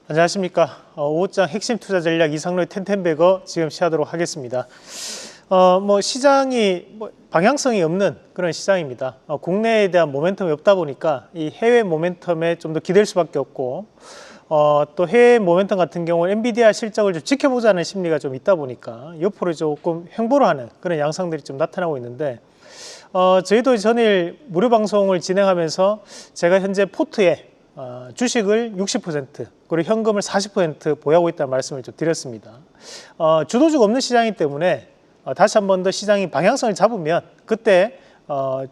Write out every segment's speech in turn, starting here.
안녕하십니까. 5장 핵심 투자 전략 이상로의 텐텐베거 지금 시작하도록 하겠습니다. 시장이 방향성이 없는 그런 시장입니다. 국내에 대한 모멘텀이 없다 보니까 이 해외 모멘텀에 좀 더 기댈 수밖에 없고, 또 해외 모멘텀 같은 경우는 엔비디아 실적을 좀 지켜보자는 심리가 좀 있다 보니까 옆으로 조금 횡보를 하는 그런 양상들이 좀 나타나고 있는데, 저희도 전일 무료 방송을 진행하면서 제가 현재 포트에 주식을 60% 그리고 현금을 40% 보유하고 있다는 말씀을 좀 드렸습니다. 주도주가 없는 시장이기 때문에 다시 한 번 더 시장이 방향성을 잡으면 그때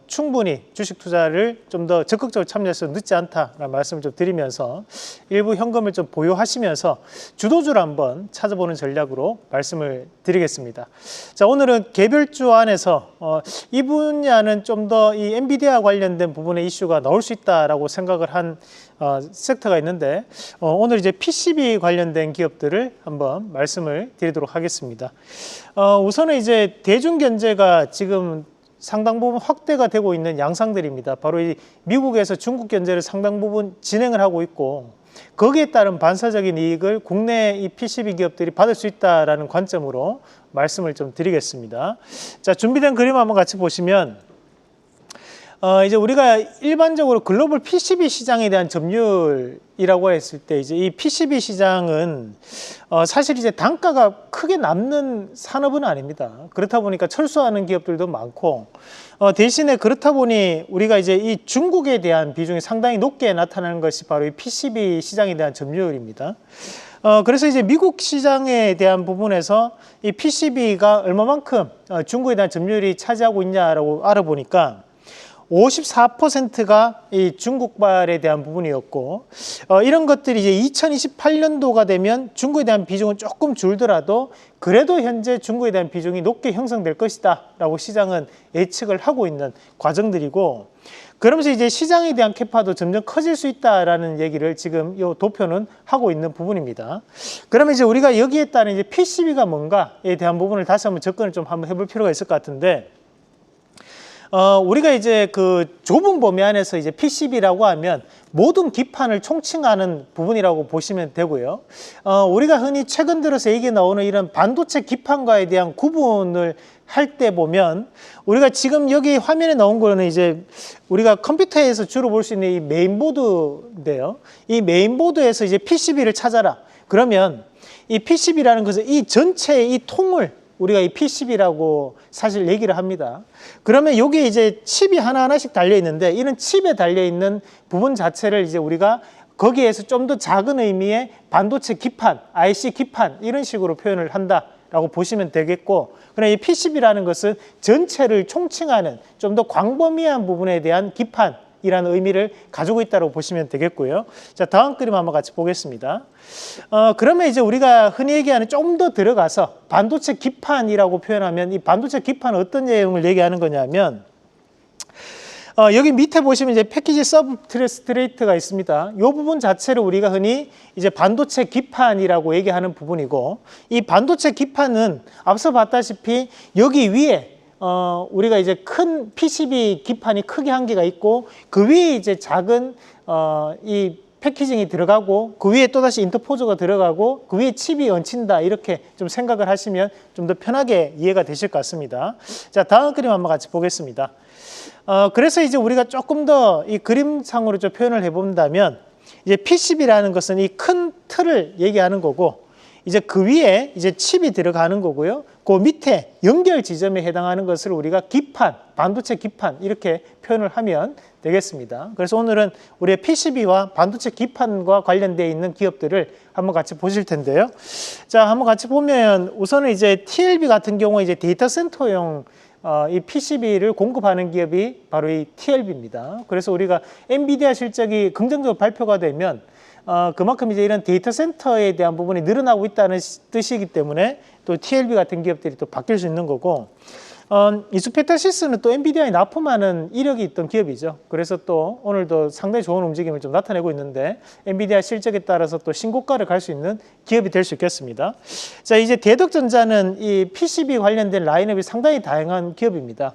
충분히 주식 투자를 좀 더 적극적으로 참여해서 늦지 않다라는 말씀을 좀 드리면서 일부 현금을 좀 보유하시면서 주도주를 한번 찾아보는 전략으로 말씀을 드리겠습니다. 자, 오늘은 개별주 안에서 이 분야는 좀 더 이 엔비디아 관련된 부분의 이슈가 나올 수 있다라고 생각을 한 섹터가 있는데, 오늘 이제 PCB 관련된 기업들을 한번 말씀을 드리도록 하겠습니다. 우선은 이제 대중견제가 지금 상당 부분 확대가 되고 있는 양상들입니다. 바로 이 미국에서 중국 견제를 상당 부분 진행을 하고 있고, 거기에 따른 반사적인 이익을 국내 이 PCB 기업들이 받을 수 있다라는 관점으로 말씀을 좀 드리겠습니다. 자, 준비된 그림 한번 같이 보시면, 이제 우리가 일반적으로 글로벌 PCB 시장에 대한 점유율이라고 했을 때, 이제 이 PCB 시장은 사실 이제 단가가 크게 남는 산업은 아닙니다. 그렇다 보니까 철수하는 기업들도 많고, 대신에 그렇다 보니 우리가 이제 이 중국에 대한 비중이 상당히 높게 나타나는 것이 바로 이 PCB 시장에 대한 점유율입니다. 그래서 이제 미국 시장에 대한 부분에서 이 PCB가 얼마만큼 중국에 대한 점유율이 차지하고 있냐라고 알아보니까 54%가 이 중국발에 대한 부분이었고, 이런 것들이 이제 2028년도가 되면 중국에 대한 비중은 조금 줄더라도 그래도 현재 중국에 대한 비중이 높게 형성될 것이다 라고 시장은 예측을 하고 있는 과정들이고, 그러면서 이제 시장에 대한 캐파도 점점 커질 수 있다라는 얘기를 지금 이 도표는 하고 있는 부분입니다. 그러면 이제 우리가 여기에 따른 이제 PCB가 뭔가에 대한 부분을 다시 한번 접근을 좀 한번 해볼 필요가 있을 것 같은데, 우리가 이제 그 좁은 범위 안에서 이제 PCB라고 하면 모든 기판을 총칭하는 부분이라고 보시면 되고요. 우리가 흔히 최근 들어서 얘기 나오는 이런 반도체 기판과에 대한 구분을 할 때 보면, 우리가 지금 여기 화면에 나온 거는 이제 우리가 컴퓨터에서 주로 볼 수 있는 이 메인보드인데요. 이 메인보드에서 이제 PCB를 찾아라. 그러면 이 PCB라는 것은 이 전체의 이 통을 우리가 이 PCB라고 사실 얘기를 합니다. 그러면 여기에 이제 칩이 하나하나씩 달려 있는데, 이런 칩에 달려 있는 부분 자체를 이제 우리가 거기에서 좀 더 작은 의미의 반도체 기판, IC 기판 이런 식으로 표현을 한다라고 보시면 되겠고, 그러나 이 PCB라는 것은 전체를 총칭하는 좀 더 광범위한 부분에 대한 기판이라는 의미를 가지고 있다고 보시면 되겠고요. 자, 다음 그림 한번 같이 보겠습니다. 그러면 이제 우리가 흔히 얘기하는 조금 더 들어가서 반도체 기판이라고 표현하면, 이 반도체 기판은 어떤 내용을 얘기하는 거냐면, 여기 밑에 보시면 이제 패키지 서브스트레이트가 있습니다. 이 부분 자체를 우리가 흔히 이제 반도체 기판이라고 얘기하는 부분이고, 이 반도체 기판은 앞서 봤다시피 여기 위에 우리가 이제 큰 PCB 기판이 크게 한 개가 있고, 그 위에 이제 작은 이 패키징이 들어가고, 그 위에 또다시 인터포저가 들어가고, 그 위에 칩이 얹힌다, 이렇게 좀 생각을 하시면 좀 더 편하게 이해가 되실 것 같습니다. 자, 다음 그림 한번 같이 보겠습니다. 그래서 이제 우리가 조금 더 이 그림상으로 좀 표현을 해본다면, 이제 PCB라는 것은 이 큰 틀을 얘기하는 거고, 이제 그 위에 이제 칩이 들어가는 거고요. 그 밑에 연결 지점에 해당하는 것을 우리가 기판, 반도체 기판 이렇게 표현을 하면 되겠습니다. 그래서 오늘은 우리의 PCB와 반도체 기판과 관련되어 있는 기업들을 한번 같이 보실 텐데요. 자, 한번 같이 보면 우선은 이제 TLB 같은 경우에 이제 데이터 센터용 이 PCB를 공급하는 기업이 바로 이 TLB입니다. 그래서 우리가 엔비디아 실적이 긍정적으로 발표가 되면 그만큼 이제 이런 데이터 센터에 대한 부분이 늘어나고 있다는 뜻이기 때문에 또 TLB 같은 기업들이 또 바뀔 수 있는 거고, 이수페타시스는 또 엔비디아에 납품하는 이력이 있던 기업이죠. 그래서 또 오늘도 상당히 좋은 움직임을 좀 나타내고 있는데 엔비디아 실적에 따라서 또 신고가를 갈 수 있는 기업이 될 수 있겠습니다. 자, 이제 대덕전자는 이 PCB 관련된 라인업이 상당히 다양한 기업입니다.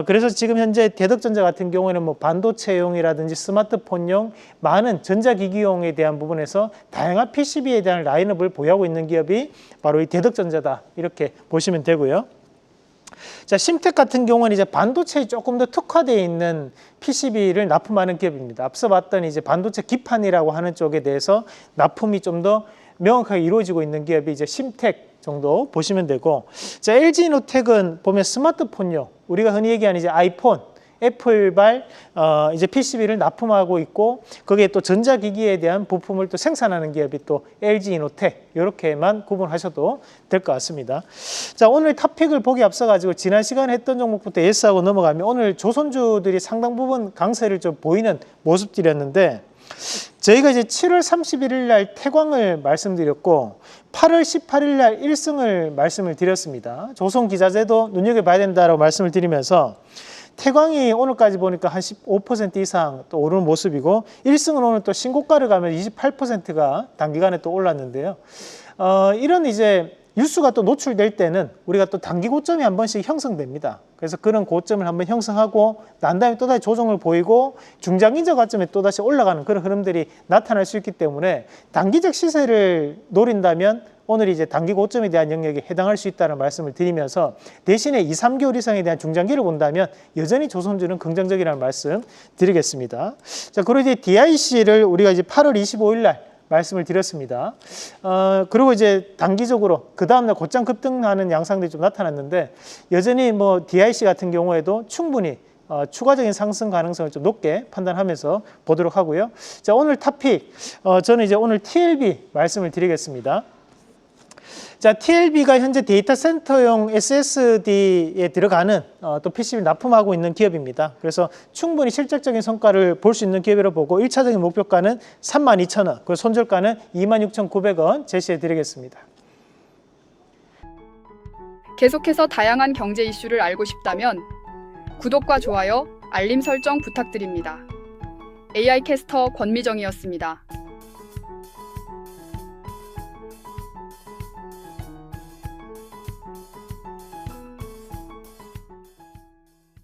그래서 지금 현재 대덕전자 같은 경우에는 뭐 반도체용이라든지 스마트폰용 많은 전자기기용에 대한 부분에서 다양한 PCB에 대한 라인업을 보유하고 있는 기업이 바로 이 대덕전자다, 이렇게 보시면 되고요. 자, 심텍 같은 경우는 이제 반도체에 조금 더 특화되어 있는 PCB를 납품하는 기업입니다. 앞서 봤던 이제 반도체 기판이라고 하는 쪽에 대해서 납품이 좀 더 명확하게 이루어지고 있는 기업이 이제 심텍 정도 보시면 되고, 자, LG이노텍은 보면 스마트폰용, 우리가 흔히 얘기하는 이제 아이폰, 애플발 이제 PCB를 납품하고 있고, 거기에 또 전자기기에 대한 부품을 또 생산하는 기업이 또 LG이노텍, 이렇게만 구분하셔도 될 것 같습니다. 자, 오늘 탑픽을 보기 앞서 가지고 지난 시간에 했던 종목부터 예스하고 넘어가면 오늘 조선주들이 상당 부분 강세를 좀 보이는 모습들이었는데, 저희가 이제 7월 31일 날 태광을 말씀드렸고 8월 18일 날 1승을 말씀을 드렸습니다. 조선 기자재도 눈여겨봐야 된다라고 말씀을 드리면서 태광이 오늘까지 보니까 한 15% 이상 또 오르는 모습이고, 1승은 오늘 또 신고가를 가면 28%가 단기간에 또 올랐는데요. 이런 이제 뉴스가 또 노출될 때는 우리가 또 단기 고점이 한 번씩 형성됩니다. 그래서 그런 고점을 한번 형성하고 난 다음에 또다시 조정을 보이고 중장기적 관점에 또다시 올라가는 그런 흐름들이 나타날 수 있기 때문에 단기적 시세를 노린다면 오늘 이제 단기 고점에 대한 영역에 해당할 수 있다는 말씀을 드리면서, 대신에 2, 3개월 이상에 대한 중장기를 본다면 여전히 조선주는 긍정적이라는 말씀 드리겠습니다. 자, 그리고 이제 DIC를 우리가 이제 8월 25일 날 말씀을 드렸습니다. 그리고 이제 단기적으로 그 다음날 곧장 급등하는 양상들이 좀 나타났는데, 여전히 뭐 DIC 같은 경우에도 충분히 추가적인 상승 가능성을 좀 높게 판단하면서 보도록 하고요. 자, 오늘 탑픽, 저는 이제 오늘 TLB 말씀을 드리겠습니다. 자, TLB가 현재 데이터 센터용 SSD에 들어가는 또 PCB 납품하고 있는 기업입니다. 그래서 충분히 실질적인 성과를 볼 수 있는 기업이라고 보고 1차적인 목표가는 32,000원, 그리고 손절가는 26,900원 제시해 드리겠습니다. 계속해서 다양한 경제 이슈를 알고 싶다면 구독과 좋아요, 알림 설정 부탁드립니다. AI 캐스터 권미정이었습니다.